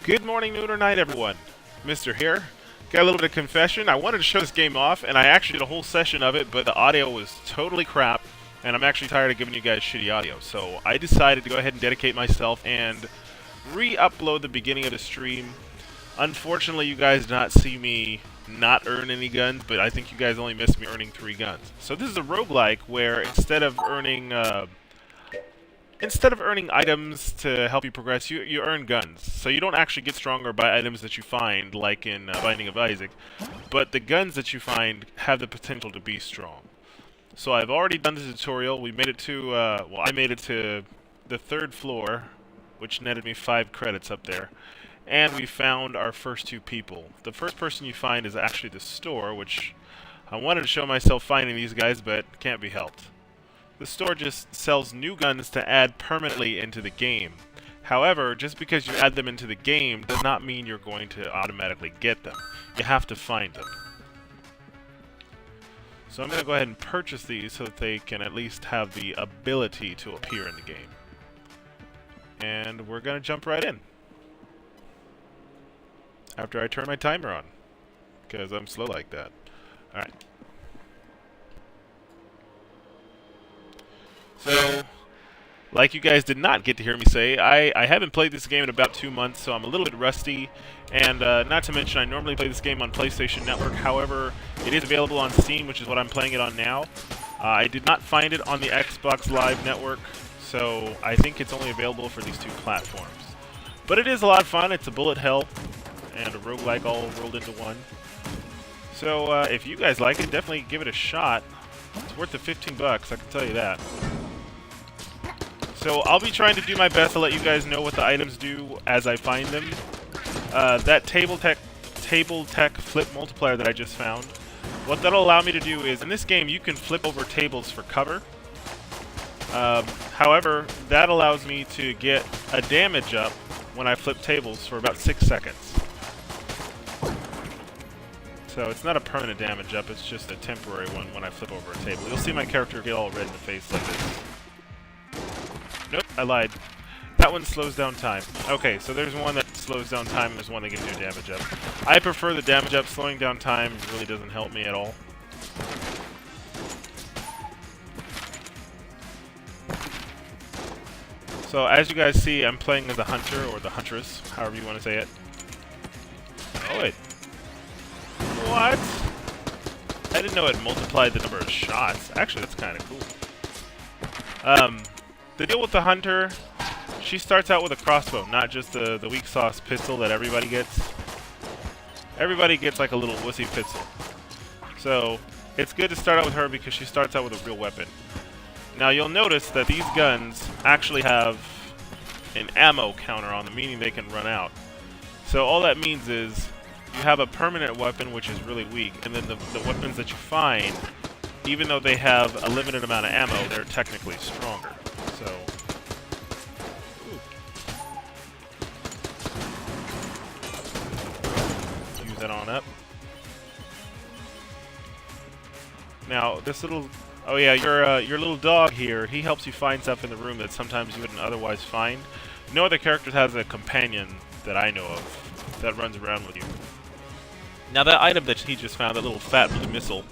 Good morning, noon, or night, everyone. Mr. here. Got a little bit of confession. I wanted to show this game off, and I actually did a whole session of it, but the audio was totally crap, and I'm actually tired of giving you guys shitty audio. So I decided to go ahead and dedicate myself and re-upload the beginning of the stream. Unfortunately, you guys did not see me not earn any guns, but I think you guys only missed me earning 3 guns. So this is a roguelike where instead of earning items to help you progress, you earn guns. So you don't actually get stronger by items that you find, like in Binding of Isaac, but the guns that you find have the potential to be strong. So I've already done the tutorial. We made it to, well, I made it to the 3rd floor, which netted me 5 credits up there. And we found our first 2 people. The first person you find is actually the store, which I wanted to show myself finding these guys, but can't be helped. The store just sells new guns to add permanently into the game. However, just because you add them into the game does not mean you're going to automatically get them. You have to find them. So I'm going to go ahead and purchase these so that they can at least have the ability to appear in the game. And we're going to jump right in. After I turn my timer on, because I'm slow like that. Alright. So, like you guys did not get to hear me say, I haven't played this game in about 2 months, so I'm a little bit rusty. And not to mention, I normally play this game on PlayStation Network. However, it is available on Steam, which is what I'm playing it on now. I did not find it on the Xbox Live Network, so I think it's only available for these 2 platforms. But it is a lot of fun. It's a bullet hell and a roguelike all rolled into one. So if you guys like it, definitely give it a shot. It's worth the 15 bucks, I can tell you that. So I'll be trying to do my best to let you guys know what the items do as I find them. That table tech flip multiplier that I just found, what that'll allow me to do is, in this game you can flip over tables for cover. However, that allows me to get a damage up when I flip tables for about 6 seconds. So it's not a permanent damage up, it's just a temporary one when I flip over a table. You'll see my character get all red in the face like this. Nope, I lied. That one slows down time. Okay, so there's one that slows down time and there's one that gives you a damage up. I prefer the damage up. Slowing down time really doesn't help me at all. So as you guys see, I'm playing as a hunter, or the huntress, however you want to say it. Oh wait. What? I didn't know it multiplied the number of shots. Actually, that's kind of cool. The deal with the hunter, she starts out with a crossbow, not just the weak sauce pistol that everybody gets. Everybody gets like a little wussy pistol. So it's good to start out with her because she starts out with a real weapon. Now you'll notice that these guns actually have an ammo counter on them, meaning they can run out. So all that means is you have a permanent weapon which is really weak, and then the weapons that you find, even though they have a limited amount of ammo, they're technically stronger. So, use that on up. Now this little, oh yeah, your little dog here, he helps you find stuff in the room that sometimes you wouldn't otherwise find. No other character has a companion that I know of that runs around with you. Now that item that he just found, that little fat blue missile,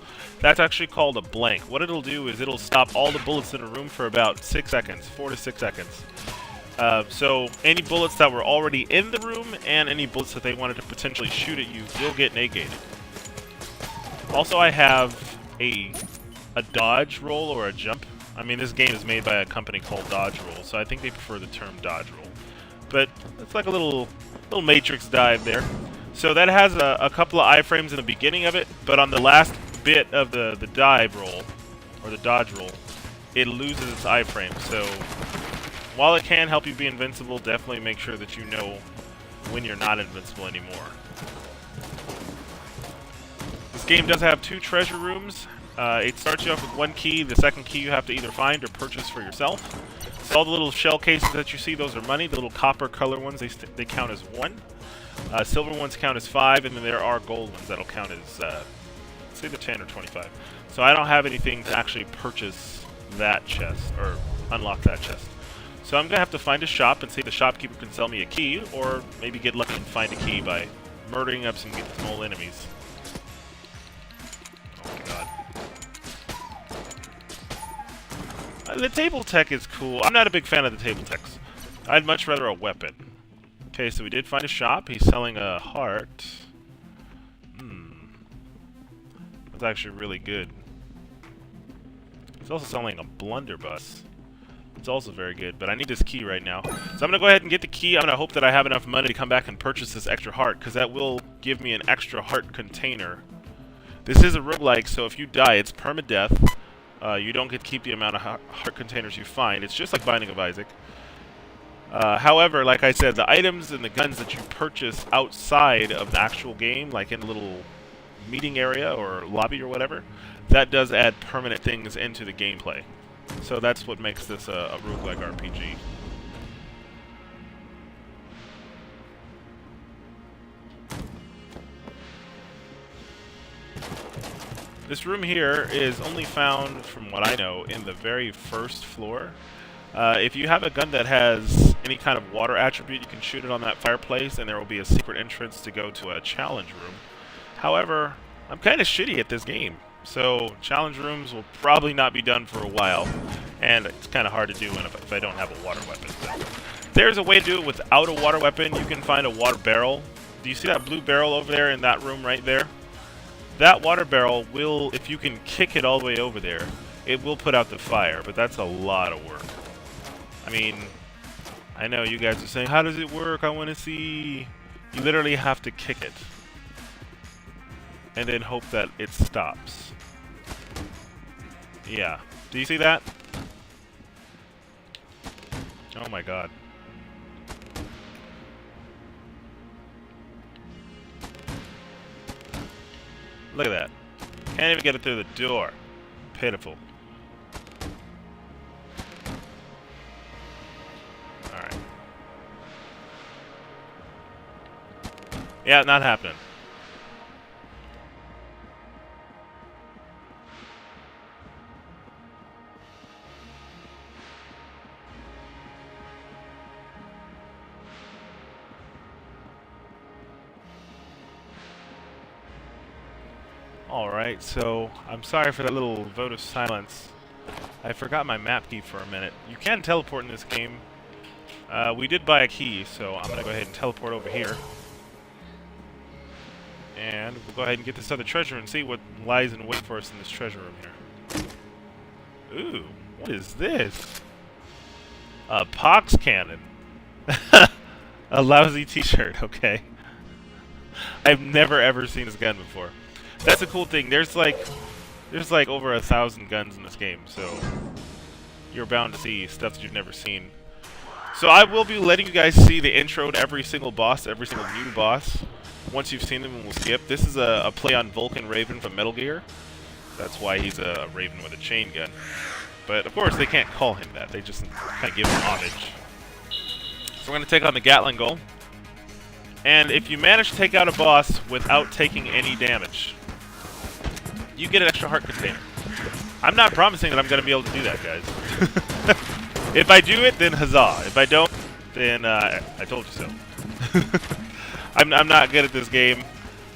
that's actually called a blank. What it'll do is it'll stop all the bullets in a room for about 6 seconds, 4 to 6 seconds. So any bullets that were already in the room and any bullets that they wanted to potentially shoot at you will get negated. Also, I have a dodge roll or a jump. I mean, this game is made by a company called Dodge Roll, so I think they prefer the term dodge roll. But it's like a little matrix dive there. So that has a couple of iframes in the beginning of it, but on the last bit of the dive roll, or the dodge roll, it loses its iframe. So while it can help you be invincible, definitely make sure that you know when you're not invincible anymore. This game does have 2 treasure rooms. It starts you off with 1 key. The second key you have to either find or purchase for yourself. So all the little shell cases that you see, those are money. The little copper color ones, they count as 1. Silver ones count as 5, and then there are gold ones that'll count as, it's either 10 or 25. So I don't have anything to actually purchase that chest, or unlock that chest. So I'm going to have to find a shop and see if the shopkeeper can sell me a key, or maybe get lucky and find a key by murdering up some small enemies. Oh my god. The table tech is cool. I'm not a big fan of the table techs. I'd much rather a weapon. Okay, so we did find a shop. He's selling a heart. That's actually really good. He's also selling a blunderbuss. It's also very good, but I need this key right now. So I'm going to go ahead and get the key. I'm going to hope that I have enough money to come back and purchase this extra heart, because that will give me an extra heart container. This is a roguelike, so if you die, it's permadeath. You don't get to keep the amount of heart containers you find. It's just like Binding of Isaac. However, like I said, the items and the guns that you purchase outside of the actual game, like in a little meeting area or lobby or whatever, that does add permanent things into the gameplay. So that's what makes this a roguelike RPG. This room here is only found, from what I know, in the very first floor. If you have a gun that has any kind of water attribute, you can shoot it on that fireplace, and there will be a secret entrance to go to a challenge room. However, I'm kind of shitty at this game, so challenge rooms will probably not be done for a while, and it's kind of hard to do if I don't have a water weapon. So there's a way to do it without a water weapon. You can find a water barrel. Do you see that blue barrel over there in that room right there? That water barrel will, if you can kick it all the way over there, it will put out the fire, but that's a lot of work. I mean, I know you guys are saying, how does it work? I want to see. You literally have to kick it. And then hope that it stops. Yeah. Do you see that? Oh my god. Look at that. Can't even get it through the door. Pitiful. Alright. Yeah, not happening. Alright, so I'm sorry for that little vote of silence. I forgot my map key for a minute. You can teleport in this game. We did buy a key, so I'm going to go ahead and teleport over here. And we'll go ahead and get this other treasure and see what lies in wait for us in this treasure room here. Ooh, what is this? A pox cannon. A lousy t-shirt, okay. I've never ever seen this gun before. That's a cool thing. There's like over 1,000 guns in this game, so you're bound to see stuff that you've never seen. So I will be letting you guys see the intro to every single boss, every single new boss. Once you've seen them, we'll skip. This is a play on Vulcan Raven from Metal Gear. That's why he's a Raven with a chain gun. But of course, they can't call him that. They just kind of give him homage. So we're going to take on the Gatling Gun. And if you manage to take out a boss without taking any damage, you get an extra heart container. I'm not promising that I'm going to be able to do that, guys. If I do it, then huzzah. If I don't, then I told you so. I'm not good at this game.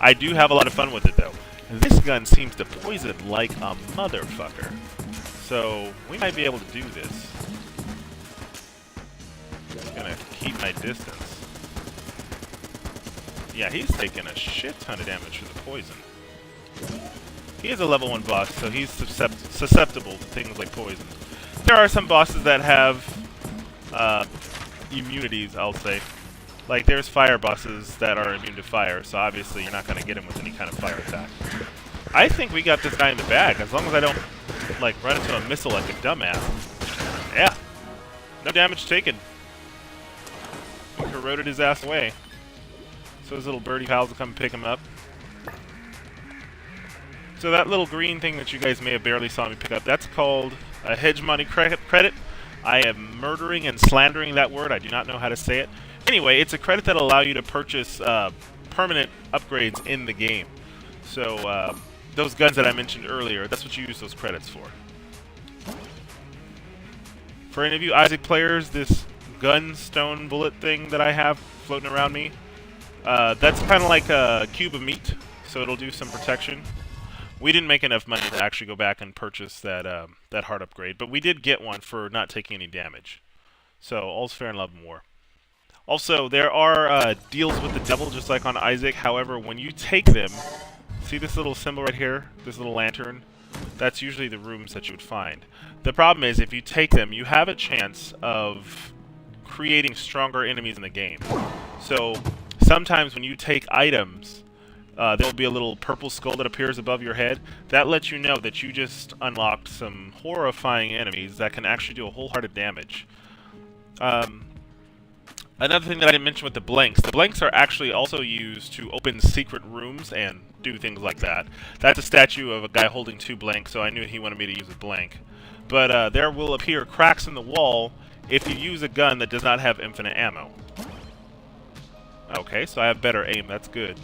I do have a lot of fun with it, though. This gun seems to poison like a motherfucker. So we might be able to do this. I'm going to keep my distance. Yeah, he's taking a shit ton of damage for the poison. He is a level 1 boss, so he's susceptible to things like poison. There are some bosses that have immunities, I'll say. Like, there's fire bosses that are immune to fire, so obviously you're not going to get him with any kind of fire attack. I think we got this guy in the bag, as long as I don't, like, run into a missile like a dumbass. Yeah. No damage taken. We corroded his ass away. So his little birdie pals will come pick him up. So that little green thing that you guys may have barely saw me pick up, that's called a hegemony credit. I am murdering and slandering that word. I do not know how to say it. Anyway, it's a credit that allows you to purchase permanent upgrades in the game. So those guns that I mentioned earlier, that's what you use those credits for. For any of you Isaac players, this gunstone bullet thing that I have floating around me, that's kind of like a cube of meat, so it'll do some protection. We didn't make enough money to actually go back and purchase that that heart upgrade, but we did get one for not taking any damage. So all's fair in love and war. Also, there are deals with the devil, just like on Isaac. However, when you take them, see this little symbol right here, this little lantern? That's usually the rooms that you would find. The problem is, if you take them, you have a chance of creating stronger enemies in the game. So sometimes when you take items, there'll be a little purple skull that appears above your head. That lets you know that you just unlocked some horrifying enemies that can actually do a wholehearted damage. Another thing that I didn't mention with the blanks are actually also used to open secret rooms and do things like that. That's a statue of a guy holding 2 blanks, so I knew he wanted me to use a blank. But there will appear cracks in the wall if you use a gun that does not have infinite ammo. Okay, so I have better aim, that's good.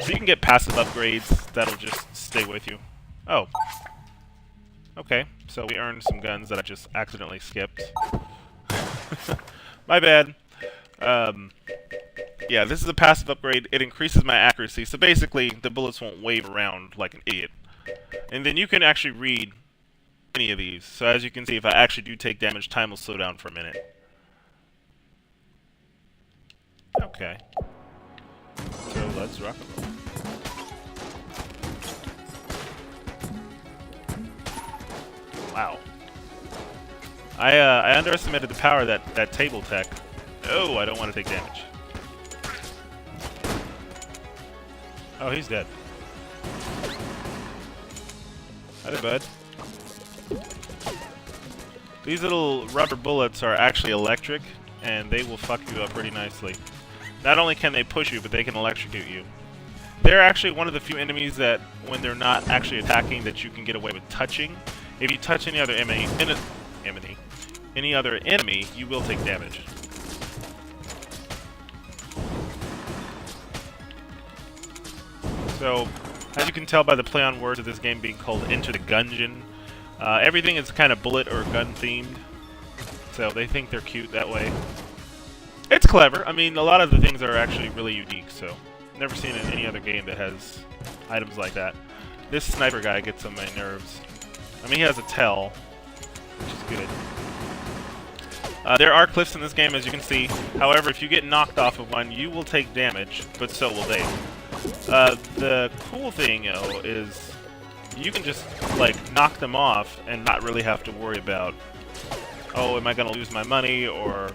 So you can get passive upgrades that'll just stay with you. Oh. Okay, so we earned some guns that I just accidentally skipped. My bad. Yeah, this is a passive upgrade. It increases my accuracy, so basically the bullets won't wave around like an idiot. And then you can actually read any of these. So as you can see, if I actually do take damage, time will slow down for a minute. Okay. So let's rock and roll. Wow. I underestimated the power of that table tech. Oh, I don't want to take damage. Oh, he's dead. Hi, bud. These little rubber bullets are actually electric, and they will fuck you up pretty nicely. Not only can they push you, but they can electrocute you. They're actually one of the few enemies that, when they're not actually attacking, that you can get away with touching. If you touch any other enemy, you will take damage. So, as you can tell by the play on words of this game being called Enter the Gungeon, everything is kind of bullet or gun themed, so they think they're cute that way. It's clever. I mean, a lot of the things are actually really unique, so never seen in any other game that has items like that. This sniper guy gets on my nerves. I mean, he has a tell, which is good. There are cliffs in this game, as you can see. However, if you get knocked off of one, you will take damage, but so will they. The cool thing, though, is you can just, like, knock them off and not really have to worry about, oh, am I going to lose my money, or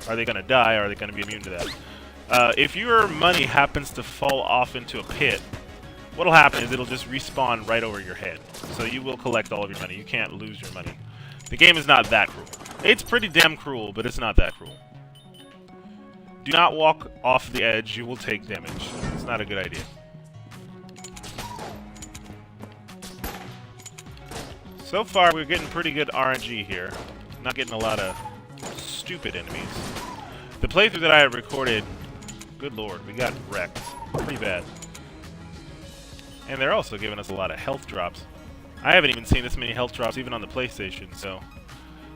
are they going to die, or are they going to be immune to that? If your money happens to fall off into a pit, what'll happen is it'll just respawn right over your head. So you will collect all of your money. You can't lose your money. The game is not that cruel. It's pretty damn cruel, but it's not that cruel. Do not walk off the edge. You will take damage. It's not a good idea. So far, we're getting pretty good RNG here. Not getting a lot of stupid enemies. The playthrough that I had recorded, good lord, we got wrecked. Pretty bad. And they're also giving us a lot of health drops. I haven't even seen this many health drops even on the PlayStation, so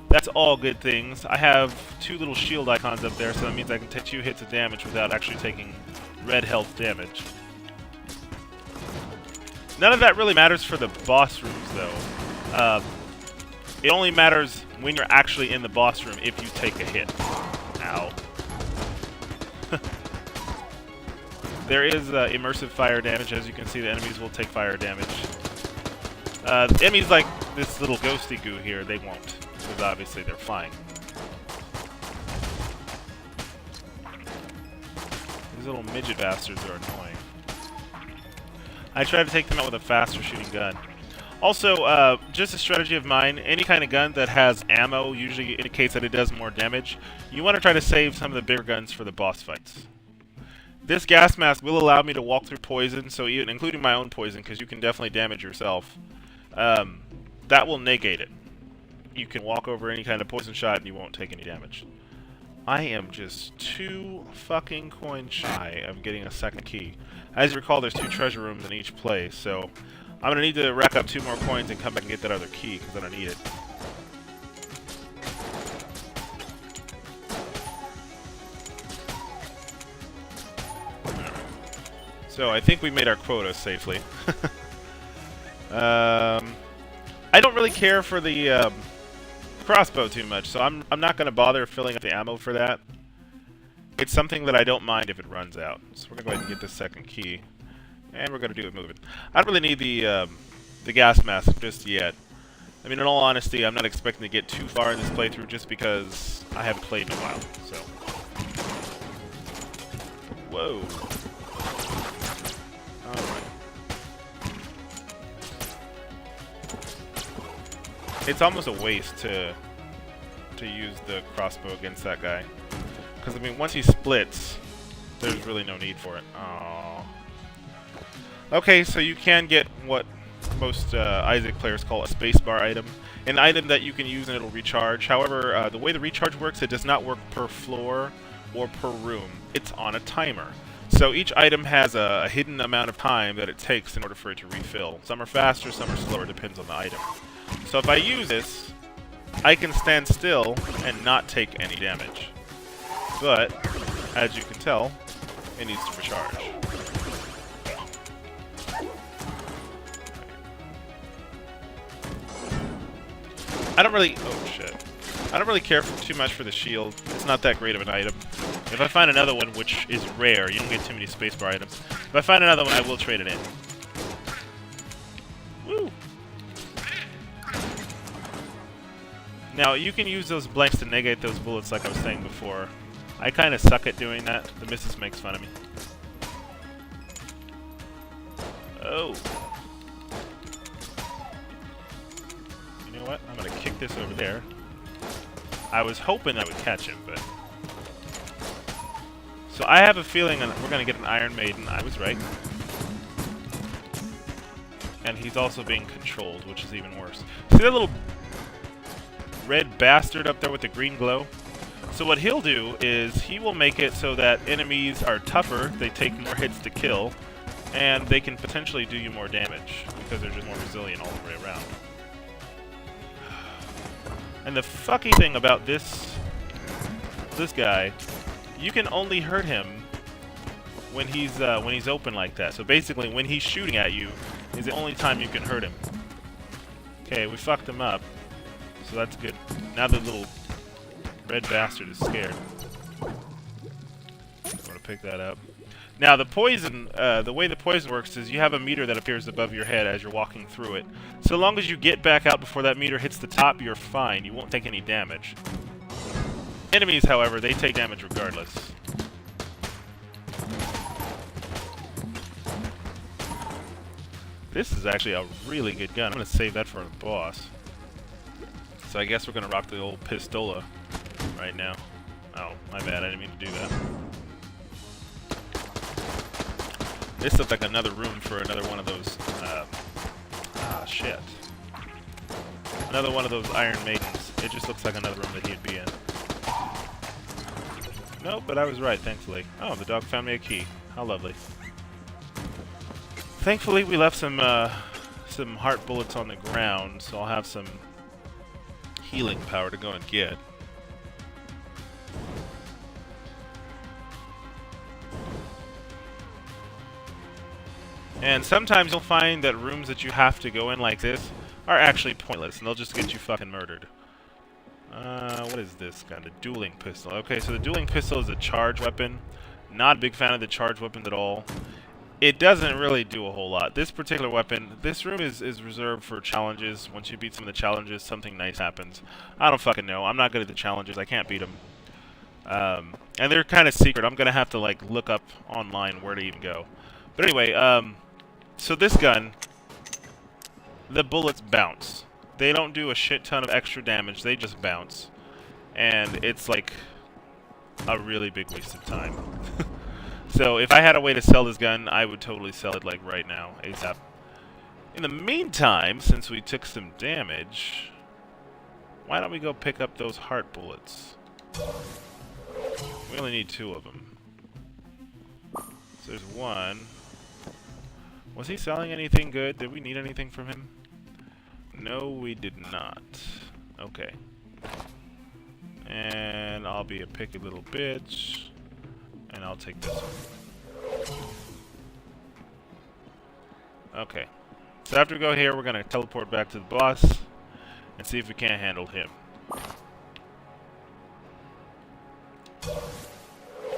that's all good things. I have 2 little shield icons up there, so that means I can take 2 hits of damage without actually taking red health damage. None of that really matters for the boss rooms, though. It only matters when you're actually in the boss room if you take a hit. Ow. There is immersive fire damage. As you can see, the enemies will take fire damage. Enemies like this little ghosty goo here, they won't, because obviously they're flying. These little midget bastards are annoying. I try to take them out with a faster shooting gun. Also, just a strategy of mine, any kind of gun that has ammo usually indicates that it does more damage. You want to try to save some of the bigger guns for the boss fights. This gas mask will allow me to walk through poison, so even including my own poison, because you can definitely damage yourself. That will negate it. You can walk over any kind of poison shot and you won't take any damage. I am just 2 fucking coins shy of getting a second key. As you recall, there's 2 treasure rooms in each place, so I'm going to need to rack up 2 more coins and come back and get that other key, because I don't need it. So I think we made our quota safely. I don't really care for the crossbow too much, so I'm not going to bother filling up the ammo for that. It's something that I don't mind if it runs out. So we're going to go ahead and get the second key. And we're going to do it moving. I don't really need the gas mask just yet. I mean, in all honesty, I'm not expecting to get too far in this playthrough just because I haven't played in a while, so. Whoa. Alright. It's almost a waste to use the crossbow against that guy. Because, I mean, once he splits, there's really no need for it. Aww. Okay, so you can get what most Isaac players call a spacebar item. An item that you can use and it'll recharge. However, the way the recharge works, it does not work per floor or per room. It's on a timer. So each item has a hidden amount of time that it takes in order for it to refill. Some are faster, some are slower, depends on the item. So if I use this, I can stand still and not take any damage. But, as you can tell, it needs to recharge. I don't really... Oh, shit. I don't really care too much for the shield. It's not that great of an item. If I find another one, which is rare, you don't get too many spacebar items. If I find another one, I will trade it in. Woo! Now, you can use those blanks to negate those bullets like I was saying before. I kind of suck at doing that. The missus makes fun of me. Oh. You know what? I'm going to kick this over there. I was hoping I would catch him, but... So I have a feeling we're going to get an Iron Maiden. I was right. And he's also being controlled, which is even worse. See that little red bastard up there with the green glow? So what he'll do is he will make it so that enemies are tougher, they take more hits to kill, and they can potentially do you more damage because they're just more resilient all the way around. And the fucky thing about this guy, you can only hurt him when he's open like that. So basically, when he's shooting at you, is the only time you can hurt him. Okay, we fucked him up, so that's good. Now the little red bastard is scared. I'm gonna pick that up. Now the poison, the way the poison works is you have a meter that appears above your head as you're walking through it. So long as you get back out before that meter hits the top, you're fine. You won't take any damage. Enemies, however, they take damage regardless. This is actually a really good gun. I'm gonna save that for the boss. So I guess we're gonna rock the old pistola right now. Oh, my bad. I didn't mean to do that. This looks like another room for another one of those, shit. Another one of those Iron Maidens. It just looks like another room that he'd be in. Nope, but I was right, thankfully. Oh, the dog found me a key. How lovely. Thankfully, we left some heart bullets on the ground, so I'll have some healing power to go and get. And sometimes you'll find that rooms that you have to go in like this are actually pointless, and they'll just get you fucking murdered. What is this kind of dueling pistol? Okay, so the dueling pistol is a charge weapon. Not a big fan of the charge weapons at all. It doesn't really do a whole lot. This particular weapon, this room is reserved for challenges. Once you beat some of the challenges, something nice happens. I don't fucking know. I'm not good at the challenges. I can't beat them. And they're kind of secret. I'm going to have to like look up online where to even go. But anyway, so this gun, the bullets bounce. They don't do a shit ton of extra damage. They just bounce. And it's like a really big waste of time. So if I had a way to sell this gun, I would totally sell it like right now, ASAP. In the meantime, since we took some damage, why don't we go pick up those heart bullets? We only need 2 of them. So there's 1. Was he selling anything good? Did we need anything from him? No, we did not. Okay. And I'll be a picky little bitch. And I'll take this one. Okay. So after we go here, we're going to teleport back to the boss and see if we can't handle him.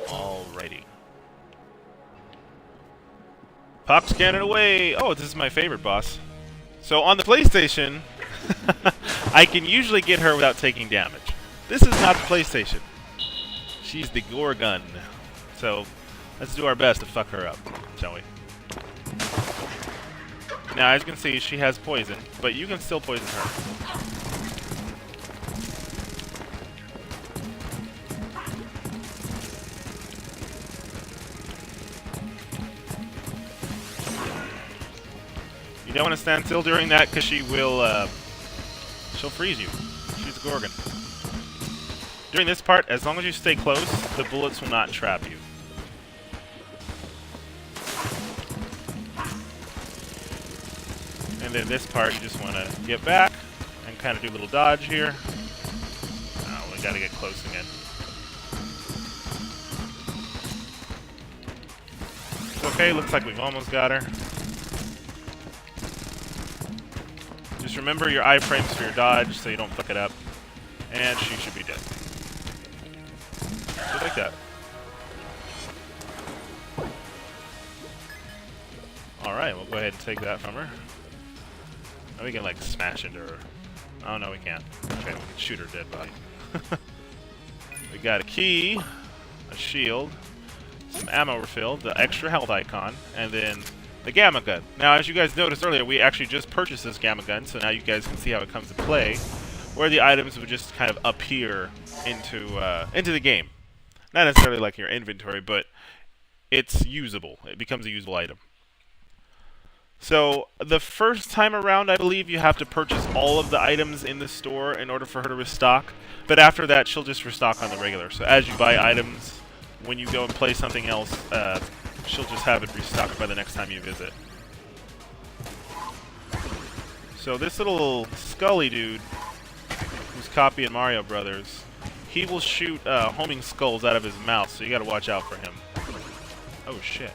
Alrighty. Pop scan it away! Oh, this is my favorite boss. So on the PlayStation, I can usually get her without taking damage. This is not the PlayStation. She's the Gungeon. So let's do our best to fuck her up, shall we? Now, as you can see, she has poison, but you can still poison her. You don't want to stand still during that because she will, she'll freeze you. She's a Gorgon. During this part, as long as you stay close, the bullets will not trap you. And then this part, you just want to get back and kind of do a little dodge here. Oh, we got to get close again. It's okay, looks like we've almost got her. Just remember your iframes for your dodge so you don't fuck it up. And she should be dead. Just like that. Alright, we'll go ahead and take that from her. Now we can, like, smash into her. Oh, no, we can't. Okay, we can shoot her dead body. We got a key, a shield, some ammo refilled, the extra health icon, and then the gamma gun. Now, as you guys noticed earlier, we actually just purchased this gamma gun, so now you guys can see how it comes to play, where the items would just kind of appear into the game. Not necessarily like your inventory, but it's usable. It becomes a usable item. So, the first time around, I believe you have to purchase all of the items in the store in order for her to restock. But after that, she'll just restock on the regular. So as you buy items, when you go and play something else, she'll just have it restocked by the next time you visit. So this little Scully dude, who's copying Mario Brothers, he will shoot homing skulls out of his mouth, so you gotta watch out for him. Oh shit.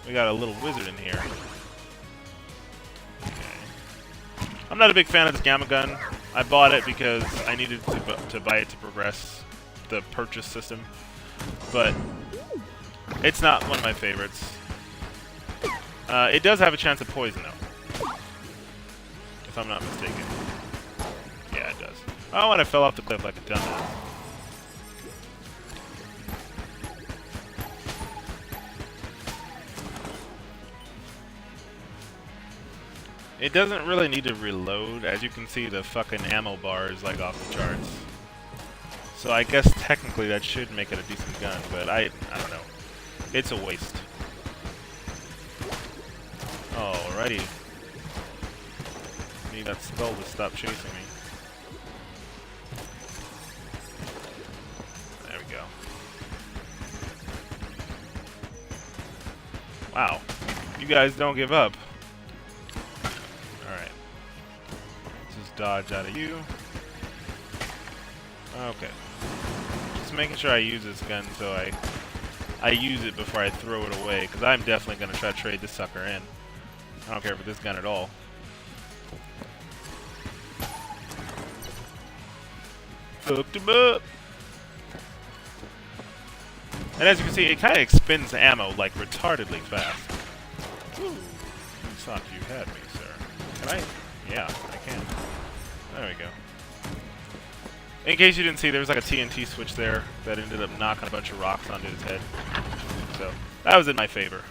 We got a little wizard in here. I'm not a big fan of this gamma gun. I bought it because I needed to buy it to progress the purchase system. But it's not one of my favorites. It does have a chance of poison, though. If I'm not mistaken. Yeah, it does. Oh, and I fell off the cliff like a dumbass. It doesn't really need to reload. As you can see, the fucking ammo bar is like off the charts. So I guess technically that should make it a decent gun, but I don't know. It's a waste. Alrighty. Need that skull to stop chasing me. There we go. Wow. You guys don't give up. Alright. Let's just dodge out of you. Okay. Just making sure I use this gun so I use it before I throw it away, because I'm definitely going to try to trade this sucker in. I don't care for this gun at all. Hooked him up! And as you can see, it kind of expends ammo like retardedly fast. Ooh. You thought you had me, sir. Can I? Yeah, I can. There we go. In case you didn't see, there was like a TNT switch there that ended up knocking a bunch of rocks onto his head. So, that was in my favor.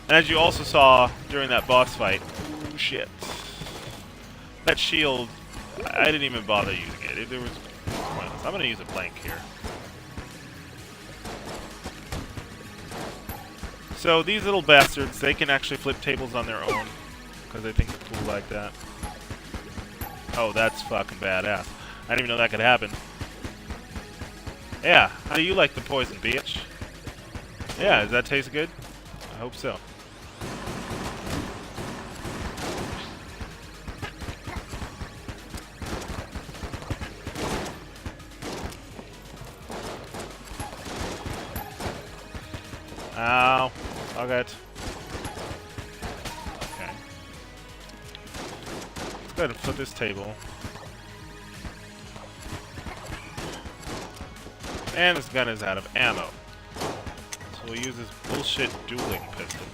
And as you also saw during that boss fight, oh shit. That shield, I didn't even bother using it. There was pointless. I'm going to use a blank here. So these little bastards, they can actually flip tables on their own, because they think they're cool like that. Oh, that's fucking badass. I didn't even know that could happen. Yeah, how do you like the poison, bitch? Yeah, does that taste good? I hope so. Ow. Fuck it. go ahead and flip this table. And this gun is out of ammo. So we'll use this bullshit dueling pistol.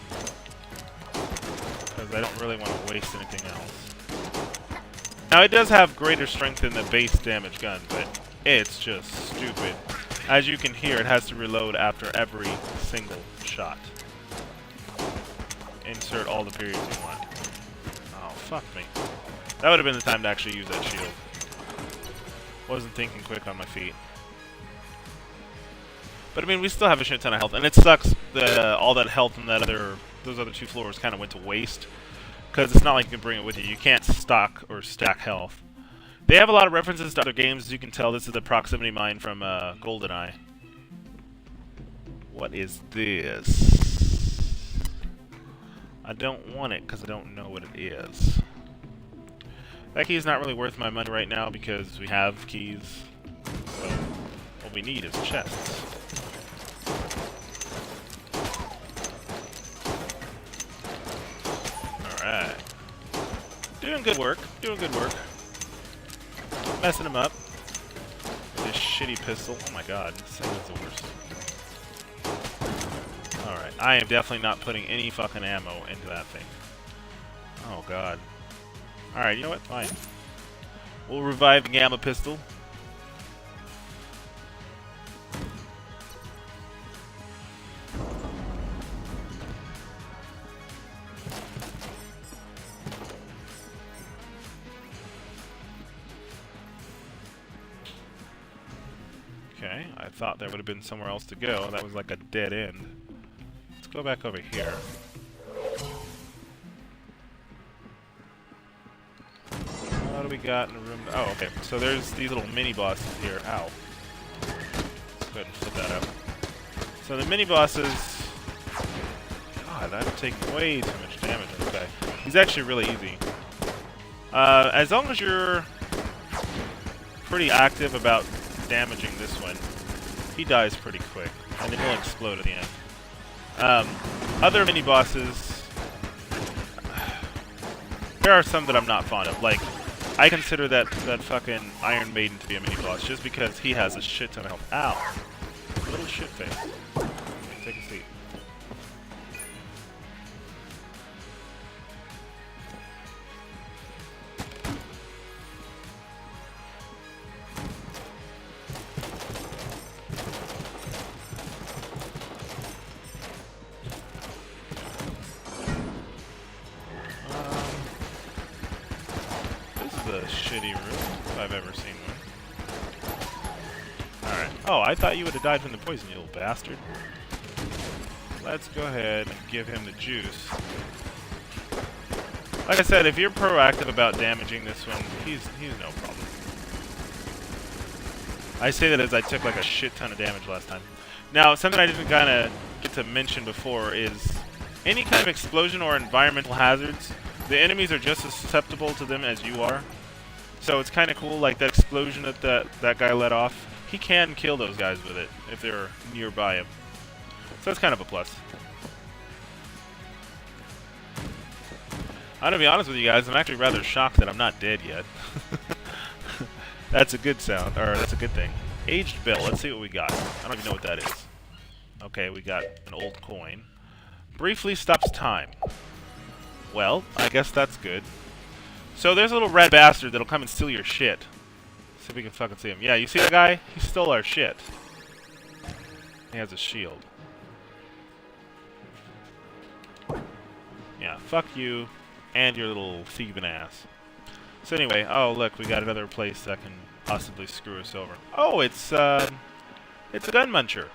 Because I don't really want to waste anything else. Now it does have greater strength than the base damage gun, but it's just stupid. As you can hear, it has to reload after every single shot. Insert all the periods you want. Oh, fuck me. That would have been the time to actually use that shield. Wasn't thinking quick on my feet. But I mean, we still have a shit ton of health, and it sucks that all that health in those other 2 floors kind of went to waste. Because it's not like you can bring it with you. You can't stock or stack health. They have a lot of references to other games, as you can tell. This is the proximity mine from GoldenEye. What is this? I don't want it because I don't know what it is. That key is not really worth my money right now because we have keys. So what we need is chests. Alright. Doing good work. Doing good work. Messing him up. This shitty pistol. Oh my god, this thing is the worst. Alright, I am definitely not putting any fucking ammo into that thing. Oh god. Alright, you know what? Fine. We'll revive the gamma pistol. Okay, I thought there would have been somewhere else to go. That was like a dead end. Let's go back over here. What do we got in the room? Oh, okay. So there's these little mini bosses here. Ow. Let's go ahead and flip that up. So the mini bosses. God, I'm taking way too much damage on this guy. He's actually really easy. As long as you're pretty active about damaging this one, he dies pretty quick, and then he'll explode at the end. Other mini bosses, there are some that I'm not fond of. Like, I consider that fucking Iron Maiden to be a mini boss just because he has a shit ton of health. Ow, little shit face. Take a seat. A shitty room if I've ever seen one. Alright. Oh, I thought you would have died from the poison, you little bastard. Let's go ahead and give him the juice. Like I said, if you're proactive about damaging this one, he's no problem. I say that as I took like a shit ton of damage last time. Now, something I didn't kind of get to mention before is any kind of explosion or environmental hazards, the enemies are just as susceptible to them as you are. So it's kind of cool, like that explosion that guy let off. He can kill those guys with it if they're nearby him. So that's kind of a plus. I'm gonna be honest with you guys, I'm actually rather shocked that I'm not dead yet. That's a good sound, or that's a good thing. Aged bill, let's see what we got. I don't even know what that is. Okay, we got an old coin. Briefly stops time. Well, I guess that's good. So there's a little red bastard that'll come and steal your shit. See if we can fucking see him. Yeah, you see that guy? He stole our shit. He has a shield. Yeah, fuck you and your little thieving ass. So anyway, oh look, we got another place that can possibly screw us over. Oh, it's a gun muncher.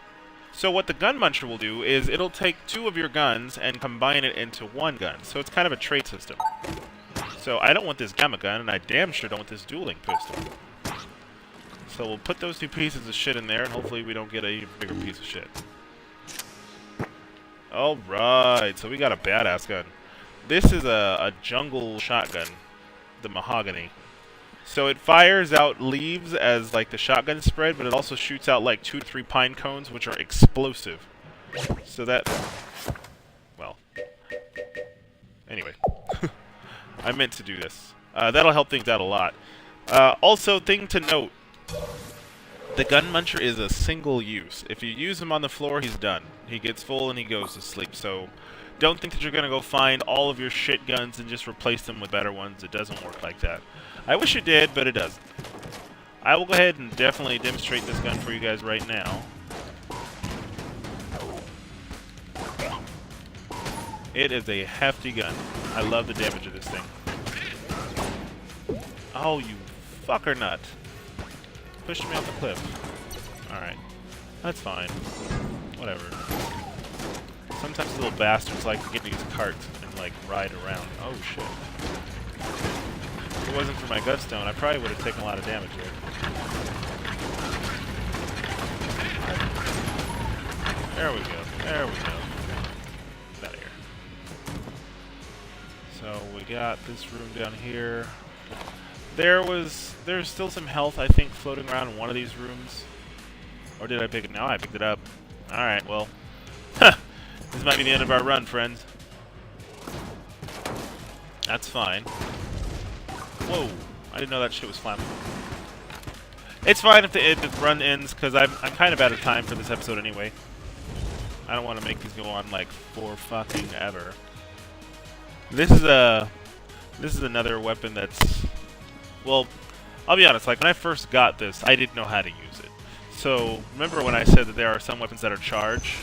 So what the gun muncher will do is it'll take 2 of your guns and combine it into 1 gun. So it's kind of a trait system. So I don't want this gamma gun, and I damn sure don't want this dueling pistol. So we'll put those 2 pieces of shit in there, and hopefully we don't get a even bigger piece of shit. Alright, so we got a badass gun. This is a jungle shotgun, the mahogany. So it fires out leaves as like the shotgun spread, but it also shoots out like 2 to 3 pine cones, which are explosive. So that... well... anyway. I meant to do this. That'll help things out a lot. Also, thing to note, the gun muncher is a single use. If you use him on the floor, he's done. He gets full and he goes to sleep. So don't think that you're going to go find all of your shit guns and just replace them with better ones. It doesn't work like that. I wish it did, but it doesn't. I will go ahead and definitely demonstrate this gun for you guys right now. It is a hefty gun. I love the damage of this thing. Oh, you fucker nut. Pushed me off the cliff. Alright. That's fine. Whatever. Sometimes little bastards like to get in these carts and, like, ride around. Oh, shit. If it wasn't for my gutstone, I probably would have taken a lot of damage there. There we go. There we go. Get out of here. So, we got this room down here. There's still some health, I think, floating around in one of these rooms. Or did I pick it? No, I picked it up. Alright, well. This might be the end of our run, friends. That's fine. Whoa. I didn't know that shit was flammable. It's fine if the run ends, because I'm kind of out of time for this episode anyway. I don't want to make these go on, like, for fucking ever. This is another weapon that's... Well, I'll be honest, like, when I first got this, I didn't know how to use it. So, remember when I said that there are some weapons that are charge?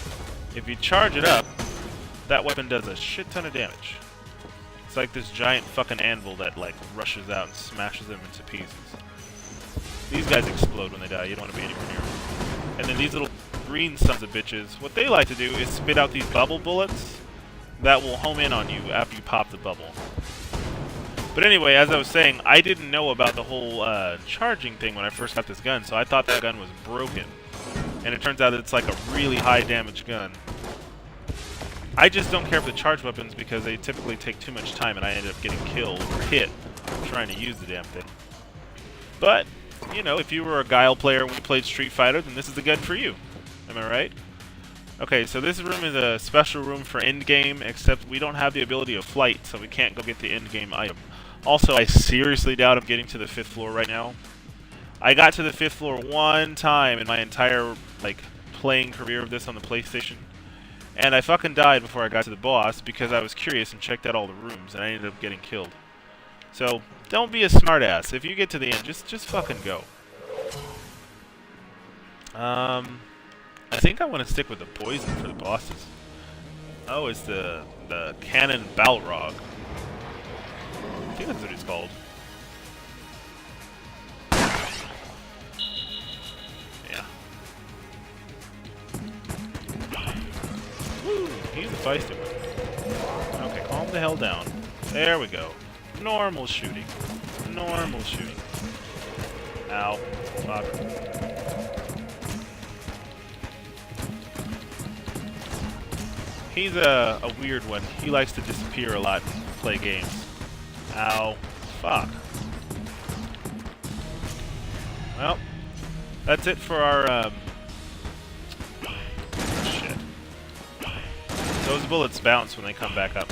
If you charge it up, that weapon does a shit ton of damage. It's like this giant fucking anvil that, like, rushes out and smashes them into pieces. These guys explode when they die, you don't want to be anywhere near them. And then these little green sons of bitches, what they like to do is spit out these bubble bullets that will home in on you after you pop the bubble. But anyway, as I was saying, I didn't know about the whole charging thing when I first got this gun, so I thought that gun was broken. And it turns out that it's like a really high damage gun. I just don't care for the charge weapons because they typically take too much time and I end up getting killed or hit trying to use the damn thing. But, you know, if you were a Guile player when you played Street Fighter, then this is the gun for you. Am I right? Okay, so this room is a special room for endgame, except we don't have the ability of flight, so we can't go get the endgame item. Also, I seriously doubt I'm getting to the 5th floor right now. I got to the 5th floor one time in my entire, like, playing career of this on the PlayStation. And I fucking died before I got to the boss because I was curious and checked out all the rooms, and I ended up getting killed. So, don't be a smartass. If you get to the end, just fucking go. I think I want to stick with the poison for the bosses. Oh, it's the Cannon Balrog. I think that's what it's called. Yeah. Woo! He's a feisty one. Okay, calm the hell down. There we go. Normal shooting. Normal shooting. Ow. Fuck. He's a weird one. He likes to disappear a lot and play games. Ow. Fuck. Well, that's it for our, shit. Those bullets bounce when they come back up.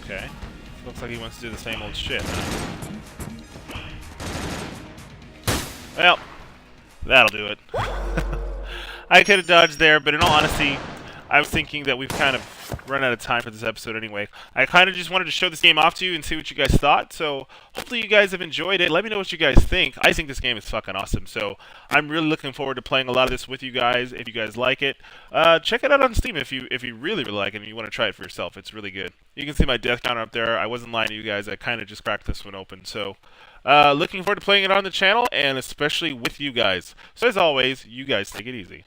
Okay. Looks like he wants to do the same old shit. Well, that'll do it. I could have dodged there, but in all honesty, I was thinking that we've kind of run out of time for this episode anyway. I kind of just wanted to show this game off to you and see what you guys thought, so hopefully you guys have enjoyed it. Let me know what you guys think. I think this game is fucking awesome, so I'm really looking forward to playing a lot of this with you guys if you guys like it. Check it out on Steam if you really like it and you want to try it for yourself. It's really good. You can see my death counter up there. I wasn't lying to you guys. I kind of just cracked this one open, so looking forward to playing it on the channel and especially with you guys. So as always, you guys take it easy.